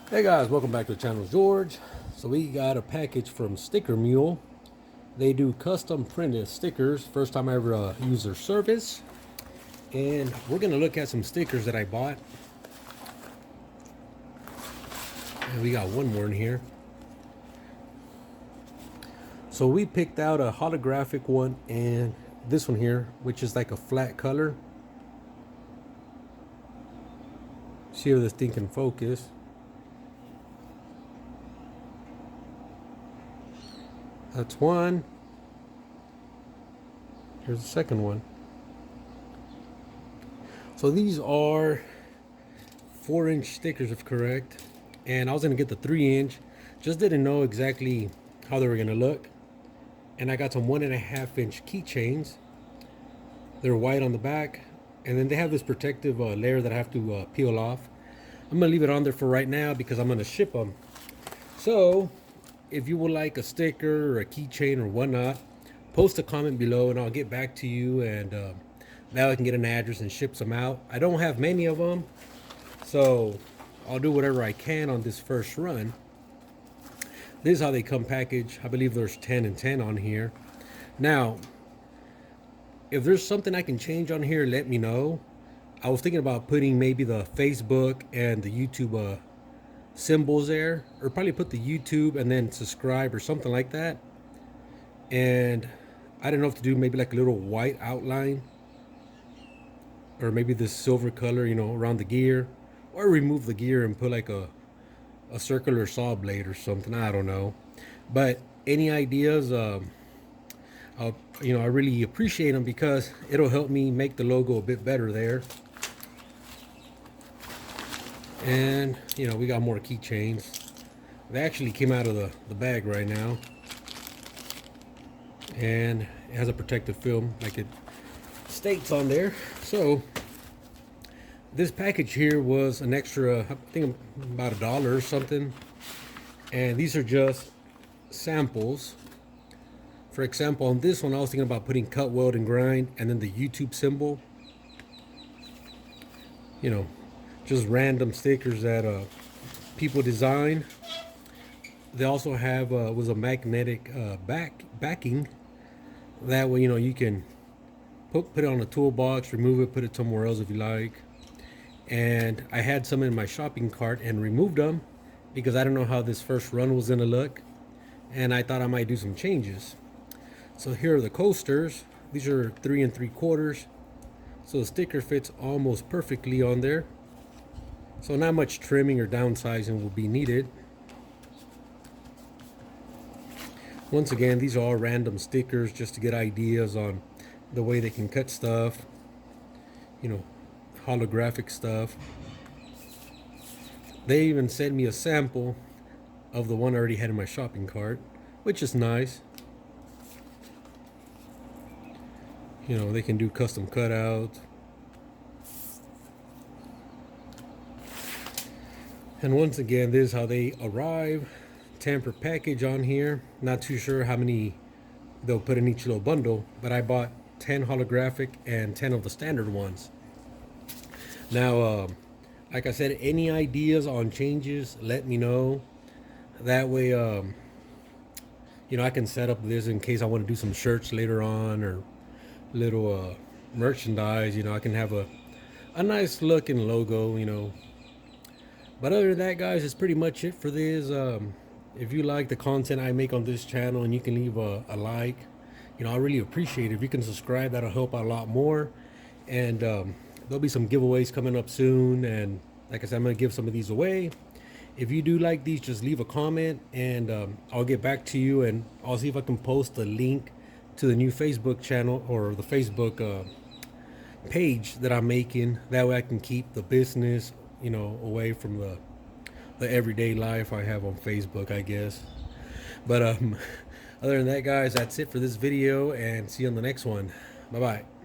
Hey guys, welcome back to the channel. George. So we got a package from Mule. They do custom printed stickers. First time I ever used their service. And we're gonna look at some stickers that I bought. And we got one more in here. So we picked out a holographic one and this one here, which is like a flat color. See if this thing can focus. That's one. Here's the second one. So these are 4-inch stickers, if correct. And I was gonna get the 3-inch. Just didn't know exactly how they were gonna look. And I got some 1.5-inch keychains. They're white on the back. And then they have this protective layer that I have to peel off. I'm gonna leave it on there for right now because I'm gonna ship them. So if you would like a sticker or a keychain or whatnot, post a comment below and I'll get back to you, and now I can get an address and ship some out. I don't have many of them, so I'll do whatever I can on this first run. This is how they come packaged. I believe there's 10 and 10 on here. Now, if there's something I can change on here, let me know. I was thinking about putting maybe the Facebook and the YouTube symbols there, or probably put the YouTube and then subscribe or something like that. And I don't know if to do maybe like a little white outline, or maybe this silver color, you know, around the gear, or remove the gear and put like a circular saw blade or something. I don't know, but any ideas, I really appreciate them because it'll help me make the logo a bit better there. And you know, we got more keychains. They actually came out of the bag right now, and it has a protective film like it states on there. So this package here was an extra, I think about $1 or something. And these are just samples. For example, on this one, I was thinking about putting cut, weld, and grind, and then the YouTube symbol. You know, just random stickers that people design. They also have was a magnetic backing. That way, you know, you can put it on a toolbox, remove it, put it somewhere else if you like. And I had some in my shopping cart and removed them because I don't know how this first run was gonna look, and I thought I might do some changes. So here are the coasters. These are 3 3/4, so the sticker fits almost perfectly on there. So not much trimming or downsizing will be needed. Once again, these are all random stickers just to get ideas on the way they can cut stuff, you know, holographic stuff. They even sent me a sample of the one I already had in my shopping cart, which is nice. You know, they can do custom cutouts. And once again, this is how they arrive. 10 per package on here. Not too sure how many they'll put in each little bundle, but I bought 10 holographic and 10 of the standard ones. Now, like I said, any ideas on changes, let me know. That way, you know, I can set up this in case I want to do some shirts later on, or little merchandise. You know, I can have a nice looking logo, you know. But other than that, guys, it's pretty much it for this. If you like the content I make on this channel and you can leave a like, you know, I really appreciate it. If you can subscribe, that'll help out a lot more. And there'll be some giveaways coming up soon. And like I said, I'm going to give some of these away. If you do like these, just leave a comment and I'll get back to you. And I'll see if I can post a link to the new Facebook channel or the Facebook page that I'm making. That way I can keep the business, you know, away from the everyday life I have on Facebook, I guess. But other than that, guys, that's it for this video, and see you on the next one. Bye bye.